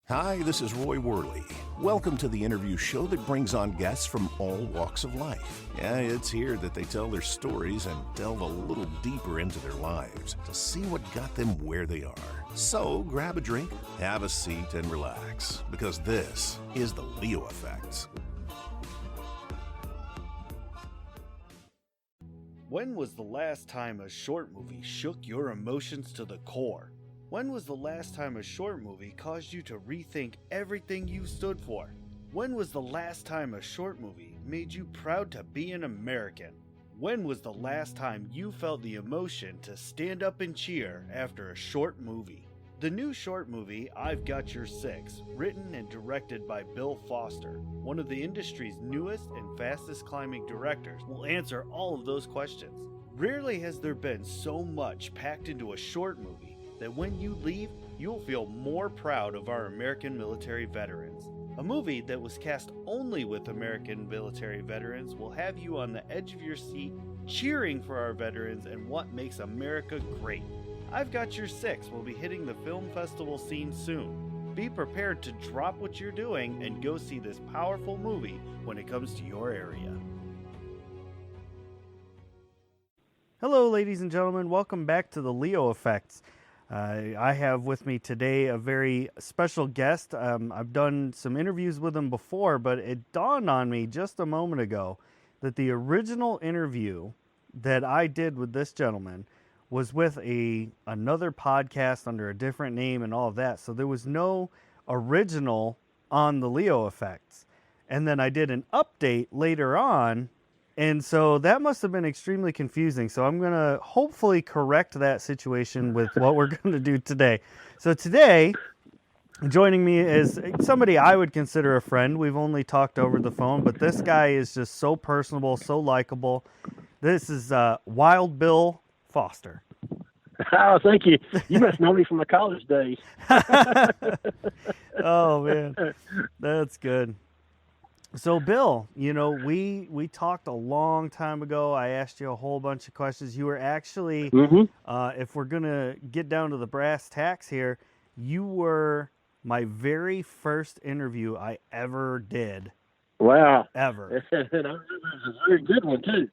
Hi, this is Roy Worley. Welcome to the interview show that brings on guests from all walks of life. Yeah, it's here that they tell their stories and delve a little deeper into their lives to see what got them where they are. So grab a drink, have a seat, and relax, because this is the Leo Effect. When was the last time a short movie shook your emotions to the core? When was the last time a short movie caused you to rethink everything you stood for? When was the last time a short movie made you proud to be an American? When was the last time you felt the emotion to stand up and cheer after a short movie? The new short movie, I've Got Your Six, written and directed by Bill Foster, one of the industry's newest and fastest climbing directors, will answer all of those questions. Rarely has there been so much packed into a short movie that when you leave, you'll feel more proud of our American military veterans. A movie that was cast only with American military veterans will have you on the edge of your seat, cheering for our veterans and what makes America great. I've Got Your Six will be hitting the film festival scene soon. Be prepared to drop what you're doing and go see this powerful movie when it comes to your area. Hello, ladies and gentlemen. Welcome back to the Leo Effects. I have with me today a very special guest. I've done some interviews with him before, but it dawned on me just a moment ago that the original interview that I did with this gentleman was with another podcast under a different name and all of that. So there was no original on the Leo Effects. And then I did an update later on, and so that must have been extremely confusing. So I'm going to hopefully correct that situation with what we're going to do today. So today, joining me is somebody I would consider a friend. We've only talked over the phone, but this guy is just so personable, so likable. This is Wild Bill Foster. Oh, thank you. You must know me from my college days. Oh, man. That's good. So, Bill, you know, we talked a long time ago. I asked you a whole bunch of questions. You were actually, if we're going to get down to the brass tacks here, you were my very first interview I ever did. Wow. Ever. And I remember it was a very good one, too.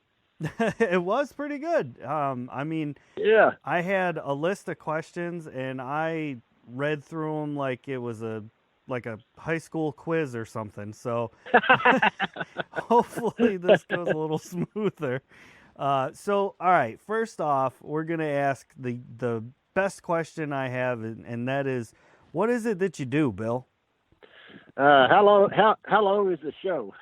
It was pretty good. I mean, yeah. I had a list of questions, and I read through them like it was like a high school quiz or something. So hopefully this goes a little smoother. So, all right, first off, we're going to ask the best question I have, and that is, what is it that you do, Bill? How long is the show?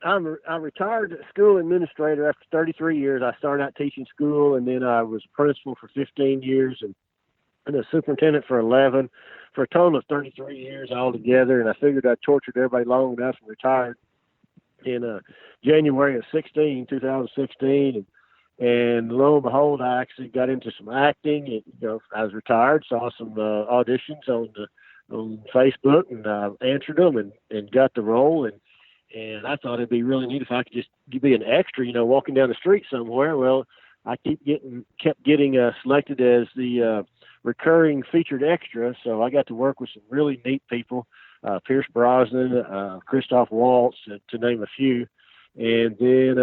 I'm a retired school administrator after 33 years. I started out teaching school, and then I was principal for 15 years and a superintendent for 11, for a total of 33 years altogether. And I figured I tortured everybody long enough and retired in January of 2016. And lo and behold, I actually got into some acting. And, I was retired, saw some auditions on Facebook, and I answered them and got the role. And I thought it'd be really neat if I could just be an extra, walking down the street somewhere. Well, I kept getting selected as the recurring featured extra. So I got to work with some really neat people, Pierce Brosnan, Christoph Waltz, to name a few. And then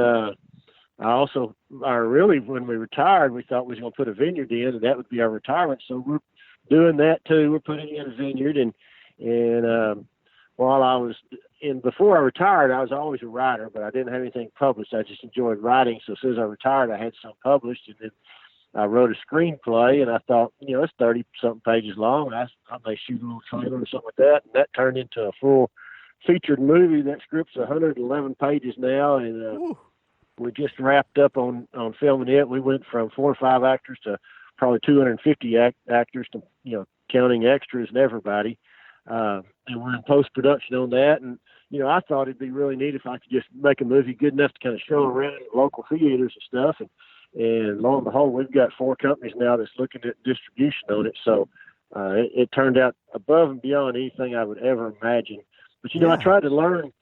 when we retired, we thought we was going to put a vineyard in, and that would be our retirement. So we're doing that too. We're putting in a vineyard, and while I was before I retired, I was always a writer, but I didn't have anything published. I just enjoyed writing. So as soon as I retired, I had some published, and then I wrote a screenplay, and I thought, it's 30-something pages long. I may shoot a little trailer or something like that, and that turned into a full featured movie. That script's 111 pages now, and we just wrapped up on filming it. We went from 4 or 5 actors to probably 250 actors, to counting extras and everybody. And we're in post-production on that, and I thought it'd be really neat if I could just make a movie good enough to kind of show around local theaters and stuff. And lo and behold, we've got 4 companies now that's looking at distribution on it. So it turned out above and beyond anything I would ever imagine. But I tried to learn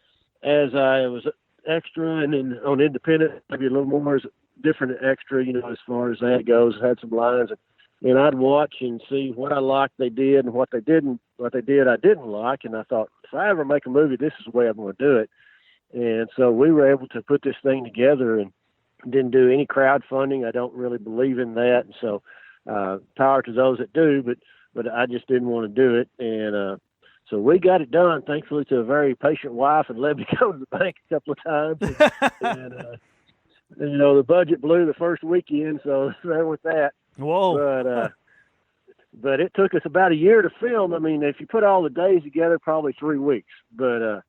as I was extra, and then on independent, maybe a little more as a different extra. As far as that goes, I had some lines. and I'd watch and see what I liked they did and what they did I didn't like. And I thought, if I ever make a movie, this is the way I'm going to do it. And so we were able to put this thing together and didn't do any crowdfunding. I don't really believe in that. And so power to those that do, but I just didn't want to do it. And so we got it done, thankfully, to a very patient wife, and let me go to the bank a couple of times. And you know, the budget blew the first weekend, so there with that. Whoa. But it took us about a year to film. I mean, if you put all the days together, probably 3 weeks. But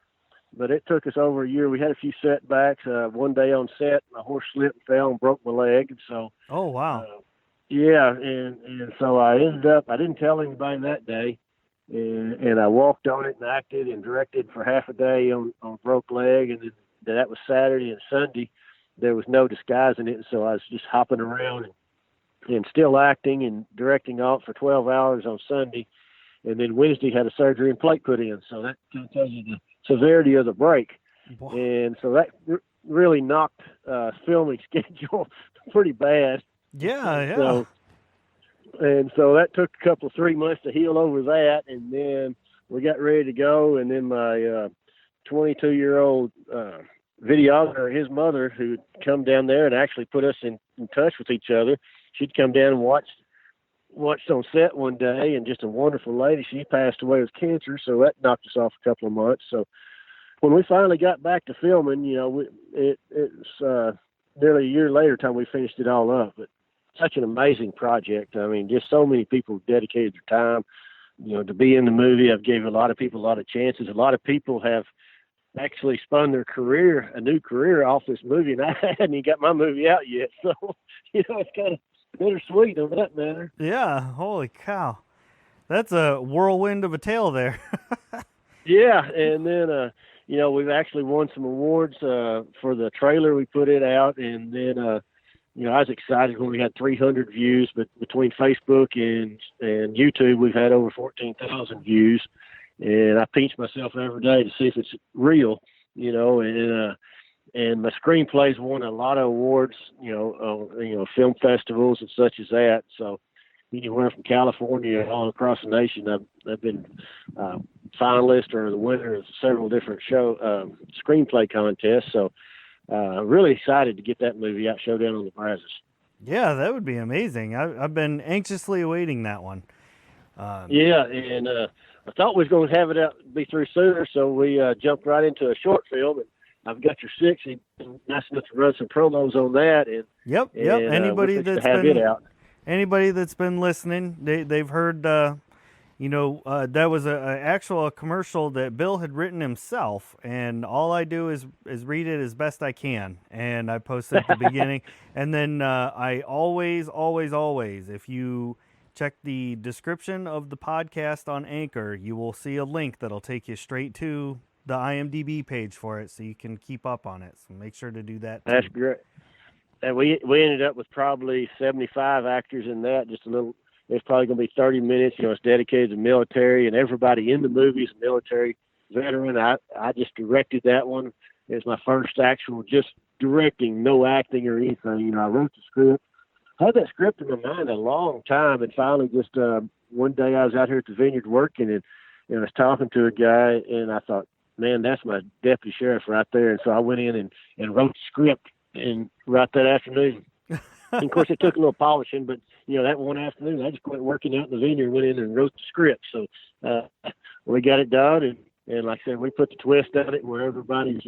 it took us over a year. We had a few setbacks. One day on set, my horse slipped and fell and broke my leg. And so, oh, wow. Yeah, and so I ended up, I didn't tell anybody that day, and I walked on it and acted and directed for half a day on broke leg, and then that was Saturday and Sunday. There was no disguising it, so I was just hopping around and still acting and directing off for 12 hours on Sunday, and then Wednesday had a surgery and plate put in, so that kind of tells you the severity of the break. Wow. And so that really knocked filming schedule pretty bad. Yeah. So that took a couple of 3 months to heal over that, and then we got ready to go, and then my 22-year-old videographer, his mother, who'd come down there and actually put us in touch with each other, she'd come down and watched on set one day, and just a wonderful lady. She passed away with cancer, so that knocked us off a couple of months. So when we finally got back to filming, you know, it was nearly a year later time we finished it all up. But such an amazing project. I mean, just so many people dedicated their time, you know, to be in the movie. I've gave a lot of people a lot of chances. A lot of people have actually spun their career, a new career off this movie, and I hadn't even got my movie out yet. So, you know, it's kind of bittersweet on that matter. Yeah. Holy cow. That's a whirlwind of a tale there. Yeah. And then, you know, we've actually won some awards for the trailer. We put it out, and then, you know, I was excited when we had 300 views, but between Facebook and YouTube, we've had over 14,000 views. And I pinch myself every day to see if it's real, you know, and my screenplays won a lot of awards, you know, film festivals and such as that. So anywhere from California all across the nation, I've been finalist or the winner of several different screenplay contests. So really excited to get that movie out, Showdown on the Brazos. Yeah, that would be amazing. I've been anxiously awaiting that one. Yeah, and I thought we was going to have it out be through sooner, so we jumped right into a short film. And I've got your 6. He's nice enough to run some promos on that. And Yep. And, anybody that's been listening, they've heard. You know, that was a actual commercial that Bill had written himself, and all I do is read it as best I can, and I post it at the beginning. And then I always, if you check the description of the podcast on Anchor, you will see a link that'll take you straight to the IMDb page for it, so you can keep up on it. So make sure to do that too. That's great. And we ended up with probably 75 actors in that, just a little. It's probably going to be 30 minutes. You know, it's dedicated to the military, and everybody in the movie is a military veteran. I just directed that one. It's my first actual just directing, no acting or anything. You know, I wrote the script. I had that script in my mind a long time, and finally just one day I was out here at the vineyard working, and I was talking to a guy, and I thought, man, that's my deputy sheriff right there. And so I went in and wrote the script and right that afternoon. And of course, it took a little polishing, but, you know, that one afternoon, I just quit working out in the vineyard, went in and wrote the script. So we got it done, and like I said, we put the twist on it where everybody's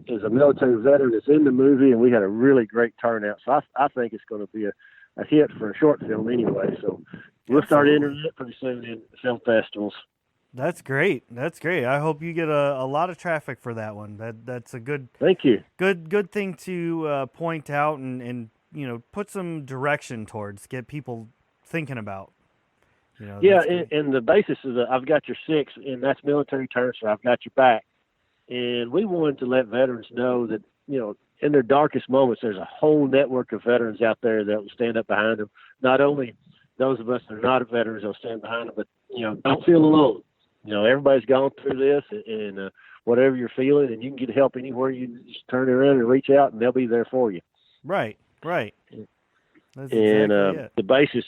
is a military veteran that's in the movie, and we had a really great turnout. So I think it's going to be a hit for a short film anyway. So we'll start entering it pretty soon in film festivals. That's great. I hope you get a lot of traffic for that one. That's a good. Thank you. Good thing to point out and you know, put some direction towards, get people thinking about. You know. Yeah, and the basis of I've got your 6, and that's military terms for I've got your back. And we wanted to let veterans know that, you know, in their darkest moments, there's a whole network of veterans out there that will stand up behind them. Not only those of us that are not veterans will stand behind them, but, you know, don't feel alone. You know, everybody's gone through this, and whatever you're feeling, and you can get help anywhere. You just turn around and reach out, and they'll be there for you. Right. That's And exactly it. the basis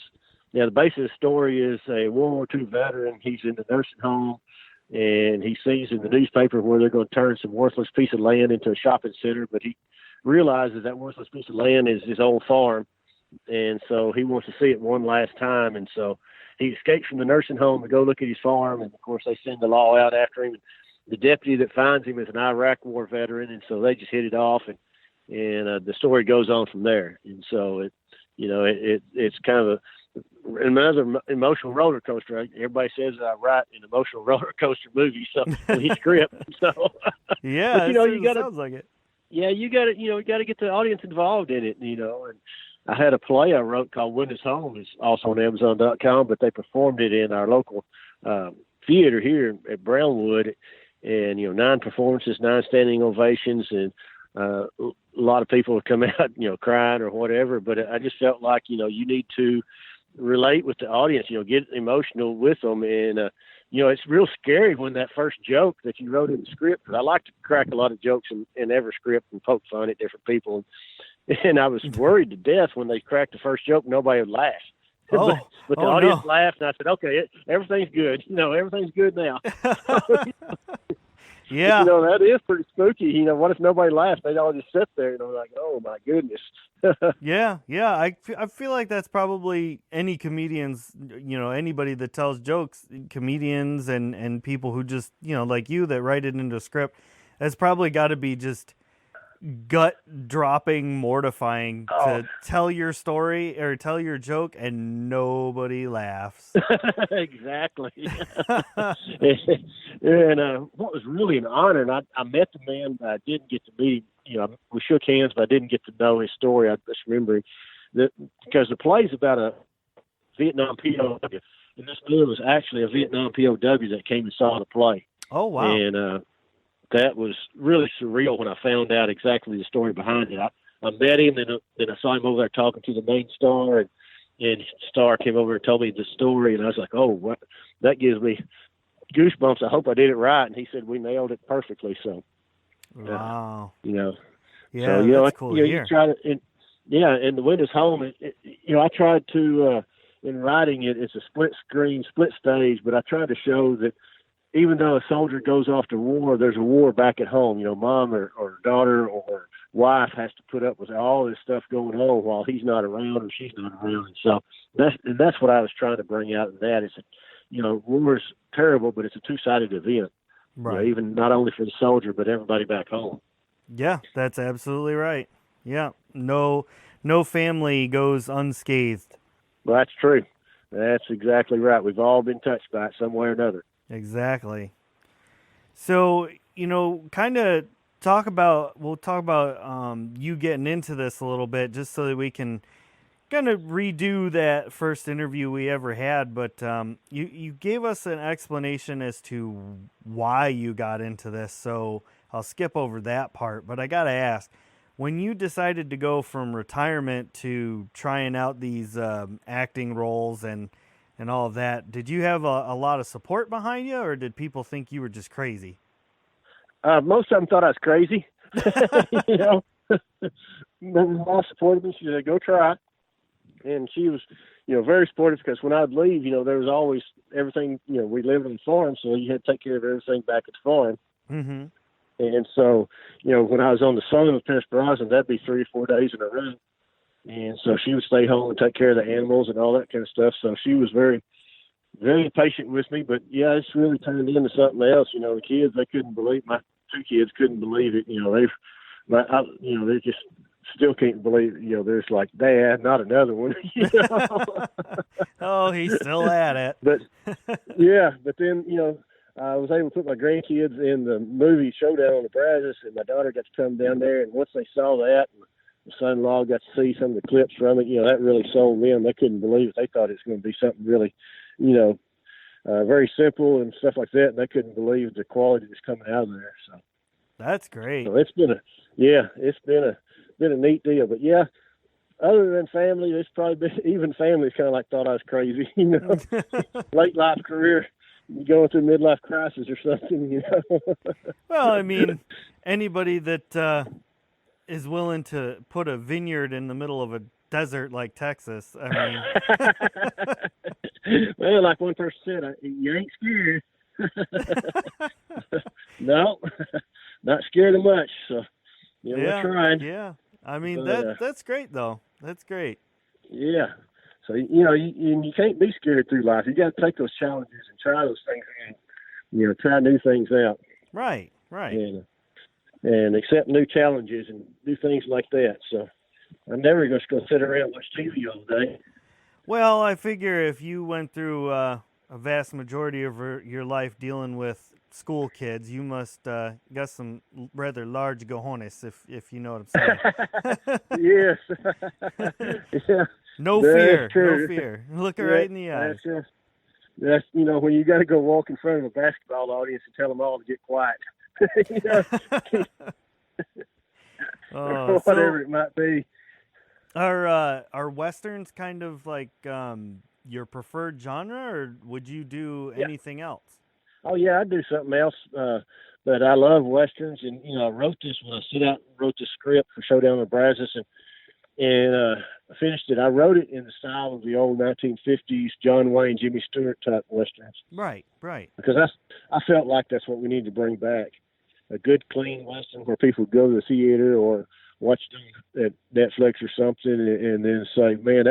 of the story is a World War II veteran. He's in the nursing home, and he sees in the newspaper where they're going to turn some worthless piece of land into a shopping center, but he realizes that worthless piece of land is his old farm, and so he wants to see it one last time. And so he escapes from the nursing home to go look at his farm, and of course they send the law out after him. The deputy that finds him is an Iraq War veteran, and so they just hit it off, and the story goes on from there. And so it's kind of another emotional roller coaster. Everybody says that I write an emotional roller coaster movie, so his script. So Yeah, but, you got to. sounds like it. Yeah, you got to get the audience involved in it, and I had a play I wrote called Windows Home. It's also on Amazon.com, but they performed it in our local theater here at Brownwood, and 9 performances, 9 standing ovations, and a lot of people would come out, crying or whatever. But I just felt like, you need to relate with the audience, get emotional with them. And, it's real scary when that first joke that you wrote in the script, because I like to crack a lot of jokes in every script and poke fun at different people. And I was worried to death when they cracked the first joke, nobody would laugh. Oh, but the oh, audience no. laughed, and I said, okay, everything's good. Everything's good now. Yeah. That is pretty spooky. What if nobody laughed? They'd all just sit there, like, oh, my goodness. Yeah. I feel like that's probably any comedians, anybody that tells jokes, comedians and people who just, like you that write it into a script, that's probably got to be just gut-dropping, mortifying to tell your story or tell your joke and nobody laughs. Exactly. And what was really an honor, and I met the man, but I didn't get to meet him. We shook hands, but I didn't get to know his story. I just remember that because the play's about a Vietnam POW, and this man was actually a Vietnam POW that came and saw the play. Oh, wow. And that was really surreal when I found out exactly the story behind it. I met him, and then I saw him over there talking to the main star, and the star came over and told me the story, and I was like, oh, what? That gives me goosebumps. I hope I did it right. And he said, we nailed it perfectly. So, wow. Yeah, so, that's cool to hear. You try to, and the Windows Home, I tried to, in writing it, it's a split screen, split stage, but I tried to show that even though a soldier goes off to war, there's a war back at home. Mom or daughter or wife has to put up with all this stuff going on while he's not around or she's not around. And so that's what I was trying to bring out in that. It's, war's terrible, but it's a two-sided event. Right. Even not only for the soldier, but everybody back home. Yeah, that's absolutely right. Yeah. No family goes unscathed. Well, that's true. That's exactly right. We've all been touched by it some way or another. Exactly. So, kind of we'll talk about you getting into this a little bit just so that we can kind of redo that first interview we ever had. But you gave us an explanation as to why you got into this. So I'll skip over that part. But I got to ask, when you decided to go from retirement to trying out these acting roles and all of that, did you have a lot of support behind you, or did people think you were just crazy? Most of them thought I was crazy. My mom supported me. She said, go try it. And she was, very supportive, because when I'd leave, there was always everything, we lived on the farm, so you had to take care of everything back at the farm. Mm-hmm. And so, when I was on the farm with Penisparazin, that'd be 3 or 4 days in a row. And so she would stay home and take care of the animals and all that kind of stuff. So she was very, very patient with me. But, yeah, it's really turned into something else. The kids, they couldn't believe, my 2 kids couldn't believe it. They just still can't believe, there's like, Dad, not another one. Oh, he's still at it. But, yeah, but then, I was able to put my grandkids in the movie Showdown on the Brazos, and my daughter got to come down there. And once they saw that, my son-in-law got to see some of the clips from it. That really sold them. They couldn't believe it. They thought it was going to be something really, very simple and stuff like that. And they couldn't believe the quality that's coming out of there. So that's great. So it's been a neat deal. But yeah, other than family, it's probably been, even families kind of like thought I was crazy. Late life career, going through midlife crisis or something. Well, I mean, anybody that is willing to put a vineyard in the middle of a desert like Texas. I mean, Well, like one person said, you ain't scared. No, not scared of much. So, we're trying. yeah. I mean, But, that's great though. That's great. yeah. So, you can't be scared through life. You got to take those challenges and try those things and, try new things out. Right. And accept new challenges and do things like that. So I'm never just going to sit around and watch TV all day. Well, I figure if you went through a vast majority of your life dealing with school kids, you must got some rather large cojones, if you know what I'm saying. Yes. Yeah. No That's fear. true. No fear. Look her right in the eye. That's when you got to go walk in front of a basketball audience and tell them all to get quiet. Whatever it might be. Are westerns kind of like your preferred genre, or would you do anything else? Oh yeah, I'd do something else. But I love westerns, and I wrote this when I sit out and wrote the script for Showdown with Brazos, and I finished it. I wrote it in the style of the old 1950s John Wayne, Jimmy Stewart type westerns. Right. Because I felt like that's what we need to bring back. A good, clean western where people go to the theater or watch them at Netflix or something, and then say, man,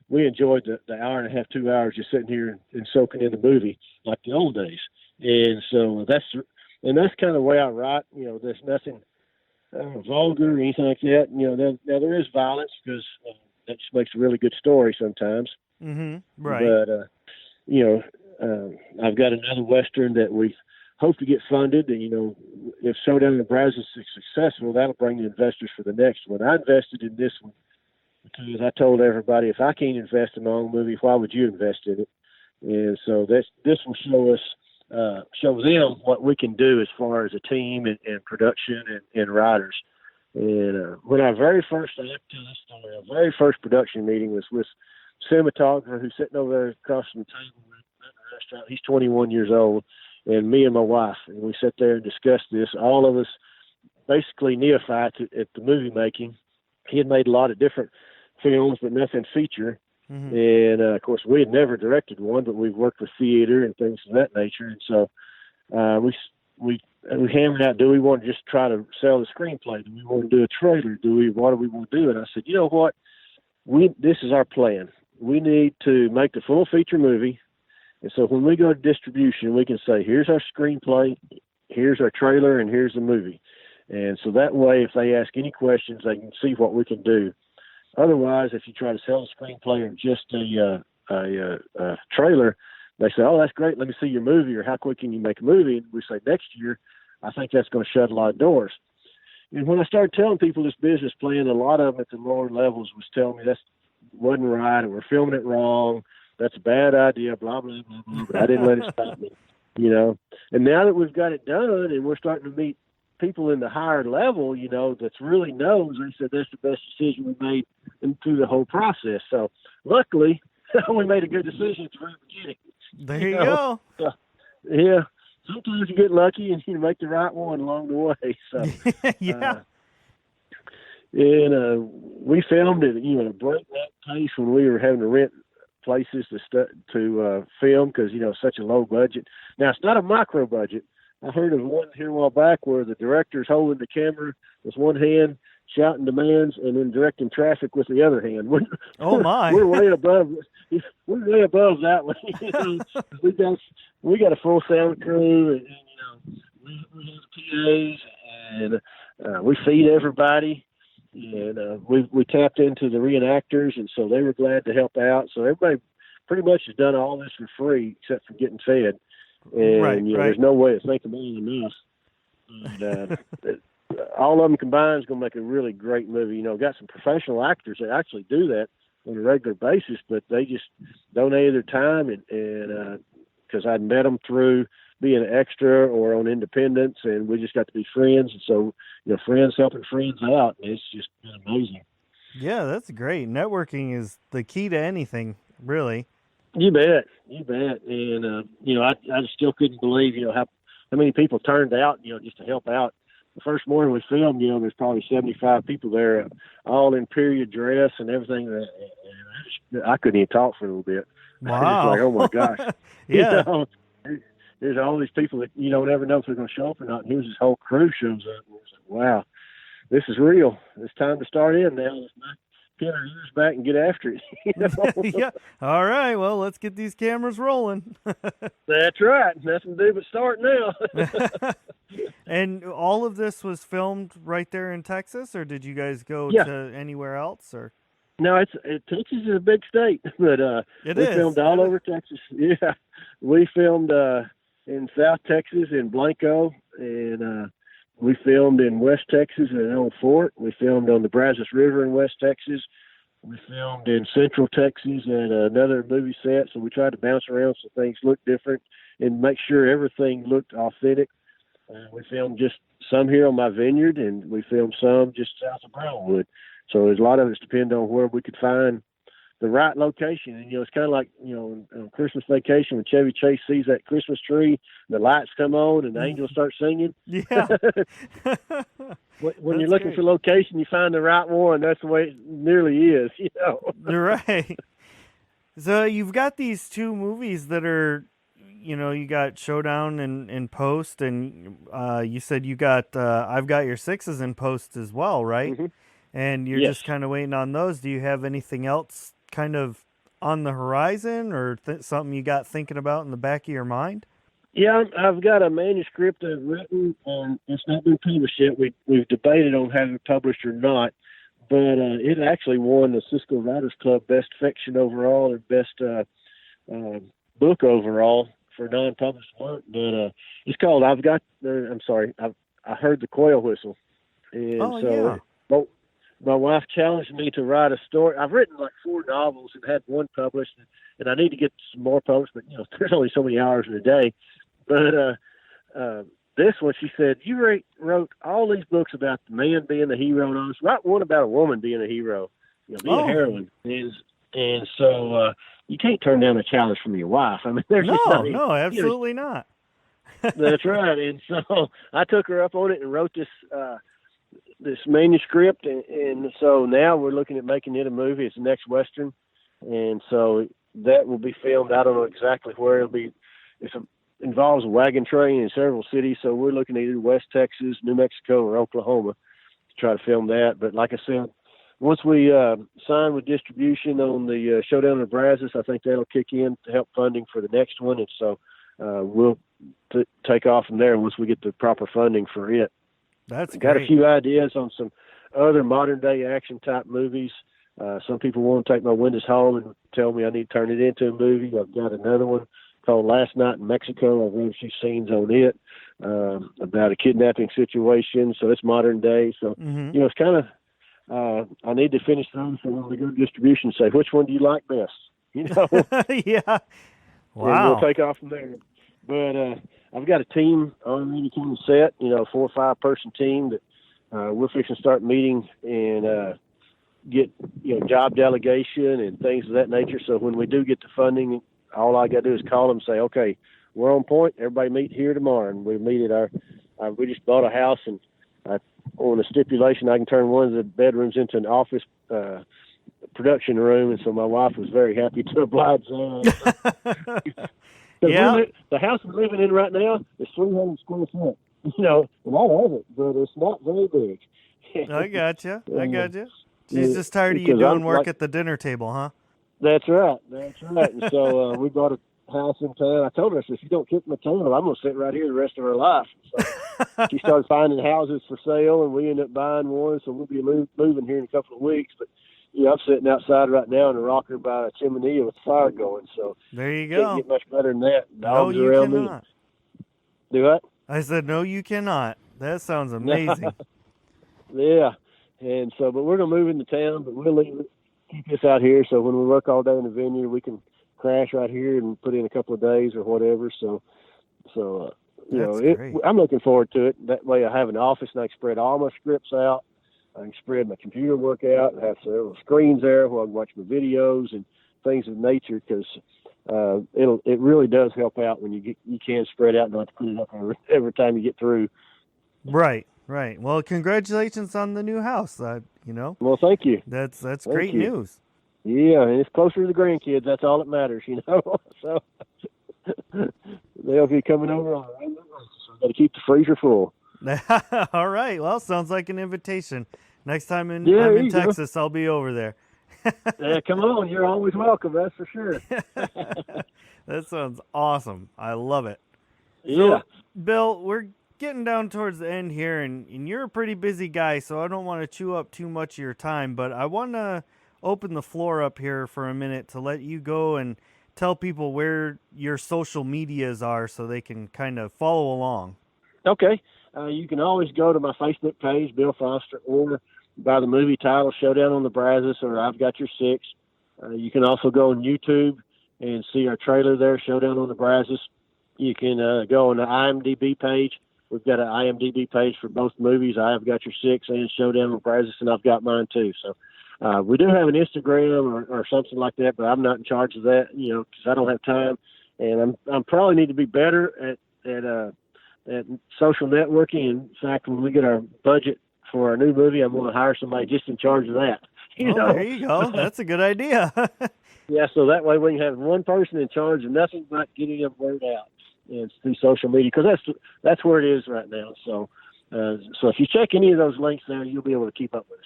we enjoyed the hour and a half, 2 hours just sitting here and soaking in the movie like the old days. And so that's kind of the way I write. There's nothing vulgar or anything like that. Now there is violence because that just makes a really good story sometimes. Mm-hmm. Right. But I've got another western that we hope to get funded, and if Showdown with Brazos is successful, that'll bring the investors for the next one. I invested in this one because I told everybody, if I can't invest in my own movie, why would you invest in it? And so this will show them what we can do as far as a team and production and writers. And when our very first production meeting was with cinematographer who's sitting over there across from the table at the restaurant. He's 21 years old. And me and my wife, and we sat there and discussed this. All of us basically neophytes at the movie making. He had made a lot of different films, but nothing feature. Mm-hmm. And of course, we had never directed one, but we've worked with theater and things of that nature. And so we hammered out: do we want to just try to sell the screenplay? Do we want to do a trailer? What do we want to do? And I said, you know what? This is our plan. We need to make the full feature movie. And so when we go to distribution, we can say, here's our screenplay, here's our trailer, and here's the movie. And so that way, if they ask any questions, they can see what we can do. Otherwise, if you try to sell a screenplay or just a trailer, they say, oh, that's great, let me see your movie, or how quick can you make a movie? And we say, next year, I think that's going to shut a lot of doors. And when I started telling people this business plan, a lot of them at the lower levels was telling me that wasn't right, or we're filming it wrong, that's a bad idea, blah, blah, blah, blah. But I didn't let it stop me, And now that we've got it done and we're starting to meet people in the higher level, that's really knows, they said that's the best decision we made through the whole process. So luckily, we made a good decision at the very beginning. There you go. So, yeah. Sometimes you get lucky and you make the right one along the way. So, yeah. We filmed it, at a breakneck pace when we were having to rent places to film because such a low budget. Now it's not a micro budget. I heard of one here a while back where the director's holding the camera with one hand, shouting demands, and then directing traffic with the other hand. Oh my! We're way above. We're way above that one. We got a full sound crew, and we have PAs, and we feed everybody. And we tapped into the reenactors, and so they were glad to help out. So everybody pretty much has done all this for free except for getting fed. And right. There's no way to think of anything else. And, all of them combined is going to make a really great movie. Got some professional actors that actually do that on a regular basis, but they just donated their time, and because I'd met them through being an extra or on Independence, and we just got to be friends. And so, friends helping friends out. And it's just been amazing. Yeah, that's great. Networking is the key to anything, really. You bet. And, I just still couldn't believe, how many people turned out, just to help out the first morning we filmed, there's probably 75 people there, all in period dress and everything. And I couldn't even talk for a little bit. Wow. I was just like, oh my gosh. Yeah. There's all these people that you don't ever know if they're going to show up or not. And here's this whole crew shows up. And it's like, wow, this is real. It's time to start in now. Let's not pin our ears back and get after it. Yeah. All right. Well, let's get these cameras rolling. That's right. Nothing to do but start now. And all of this was filmed right there in Texas, or did you guys go Yeah. to anywhere else? Or No, Texas is a big state, but It we is. filmed all over Texas. Yeah, we filmed in South Texas in Blanco, and we filmed in West Texas in Old Fort. We filmed on the Brazos River in West Texas. We filmed in Central Texas at another movie set. So we tried to bounce around so things looked different and make sure everything looked authentic. We filmed just some here on my vineyard, and we filmed some just south of Brownwood. So there's a lot of it's depend on where we could find the right location. And, it's kind of like, on Christmas Vacation when Chevy Chase sees that Christmas tree, the lights come on and the angels start singing. yeah. When you're That's looking great. for location, you find the right one. That's the way it nearly is, You're right. So you've got these two movies that are, you got Showdown in post, and you said you got I've Got Your Sixes in post as well, right? Mhm. And you're Yes. just kind of waiting on those. Do you have anything else kind of on the horizon, or something you got thinking about in the back of your mind? Yeah, I've got a manuscript I've written, and it's not been published yet. We've debated on having it published or not, but it actually won the Cisco Writers Club Best Fiction overall and Best Book overall for non-published work. But it's called I Heard the Quail Whistle, and Oh, so yeah. my wife challenged me to write a story. I've written like 4 novels and had one published, and I need to get some more published, but there's only so many hours in a day. But this one, she said, you wrote all these books about the man being the hero, and I was write one about a woman being a hero, being a heroine. And so you can't turn down a challenge from your wife. I mean, there's just not any- No, absolutely not. That's right. And so I took her up on it and wrote this manuscript, and so now we're looking at making it a movie. It's the next Western, and so that will be filmed. I don't know exactly where it'll be. It involves a wagon train in several cities, so we're looking at either West Texas, New Mexico, or Oklahoma to try to film that. But like I said, once we sign with distribution on the Showdown in Brazos, I think that'll kick in to help funding for the next one, and so we'll take off from there once we get the proper funding for it. That's Got great. a few ideas on some other modern day action type movies. Some people want to take my windows home and tell me I need to turn it into a movie. I've got another one called Last Night in Mexico. I've wrote a few scenes on it about a kidnapping situation. So it's modern day. So, Mhm. it's kind of, I need to finish those so when we go to distribution, say, which one do you like best? Yeah. And Wow. we'll take off from there. But I've got a team already kind of set, 4 or 5 person team that we're fixing to start meeting and get, job delegation and things of that nature. So when we do get the funding, all I got to do is call them and say, okay, we're on point. Everybody meet here tomorrow. And we meet at we just bought a house, and on a stipulation, I can turn one of the bedrooms into an office production room. And so my wife was very happy to oblige that. Yeah. The house we're living in right now is 300 square foot, and I love it, but it's not very big. I gotcha. Yeah. She's Yeah, just tired of you because doing I'm work like- at the dinner table, huh? That's right. And so we bought a house in town. I told her, I said, if you don't kick my tail, I'm going to sit right here the rest of our life. So she started finding houses for sale, and we ended up buying one, so we'll be moving here in a couple of weeks. But, I'm sitting outside right now in a rocker by a chimney with fire going, so There you can't go. get much better than that. No, Dogs you around me. cannot. Do what? I said, no, you cannot. That sounds amazing. Yeah. And so, but we're going to move into town, but we'll keep this out here. So when we work all day in the vineyard, we can crash right here and put in a couple of days or whatever. So That's great. I'm looking forward to it. That way I have an office and I can spread all my scripts out. I can spread my computer work out and have several screens there where I can watch my videos and things of nature, because it really does help out when you can spread out and not have to put it up every time you get through. Right. Right. Well, congratulations on the new house. Well, thank you. That's Thank great you. news. Yeah, and it's closer to the grandkids. That's all that matters, So they'll be coming over on a regular basis. So got to keep the freezer full. All right. Well, sounds like an invitation. Next time I'm there in you go. Texas, I'll be over there. Yeah, come on. You're always welcome. That's for sure. That sounds awesome. I love it. Yeah. So, Bill, we're getting down towards the end here, and you're a pretty busy guy, so I don't want to chew up too much of your time, but I want to open the floor up here for a minute to let you go and tell people where your social medias are so they can kind of follow along. Okay. You can always go to my Facebook page, Bill Foster, or by the movie title, Showdown on the Brazos, or I've Got Your Six. You can also go on YouTube and see our trailer there, Showdown on the Brazos. You can go on the IMDb page. We've got an IMDb page for both movies, I've Got Your Six and Showdown on the Brazos, and I've got mine too. So we do have an Instagram or something like that, but I'm not in charge of that, because I don't have time. And I'm probably need to be better at social networking. In fact, when we get our budget for our new movie, I'm going to hire somebody just in charge of that. There you go. That's a good idea. Yeah, so that way we can have one person in charge of nothing but getting the word out and through social media, because that's where it is right now. So if you check any of those links there, you'll be able to keep up with us.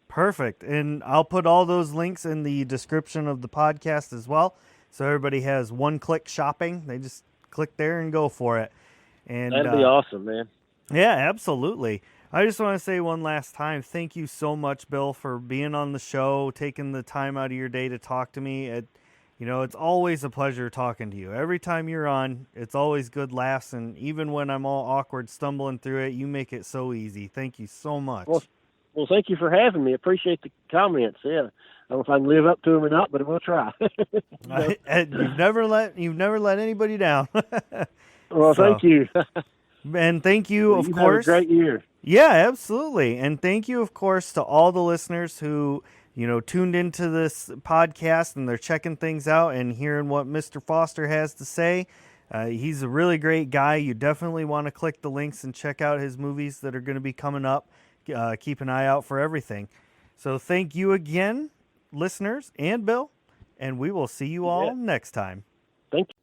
Perfect. And I'll put all those links in the description of the podcast as well, so everybody has one-click shopping. They just click there and go for it. And that'd be awesome, man. Yeah, absolutely. I just want to say one last time, thank you so much, Bill, for being on the show, taking the time out of your day to talk to me. It's always a pleasure talking to you. Every time you're on, it's always good laughs, and even when I'm all awkward stumbling through it, you make it so easy. Thank you so much. Well, thank you for having me. Appreciate the comments. Yeah, I don't know if I can live up to them or not, but we'll try. You've never let anybody down. Well, thank you. And thank you, of course. Have a great year. Yeah, absolutely. And thank you, of course, to all the listeners who, tuned into this podcast and they're checking things out and hearing what Mr. Foster has to say. He's a really great guy. You definitely want to click the links and check out his movies that are going to be coming up. Keep an eye out for everything. So thank you again, listeners and Bill, and we will see you all next time. Thank you.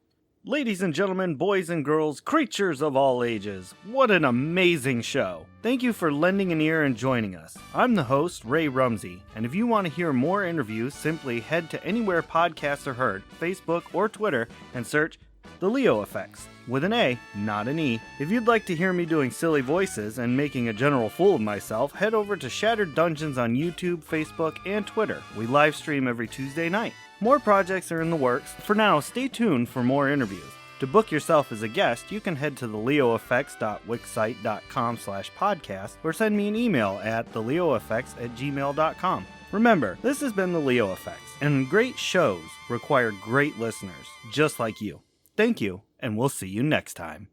Ladies and gentlemen, boys and girls, creatures of all ages, what an amazing show. Thank you for lending an ear and joining us. I'm the host, Ray Rumsey, and if you want to hear more interviews, simply head to anywhere podcasts are heard, Facebook or Twitter, and search The Leo Effects, with an A, not an E. If you'd like to hear me doing silly voices and making a general fool of myself, head over to Shattered Dungeons on YouTube, Facebook, and Twitter. We live stream every Tuesday night. More projects are in the works. For now, stay tuned for more interviews. To book yourself as a guest, you can head to theleoeffects.wixsite.com/podcast or send me an email at theleoeffects@gmail.com. Remember, this has been The Leo Effects, and great shows require great listeners, just like you. Thank you, and we'll see you next time.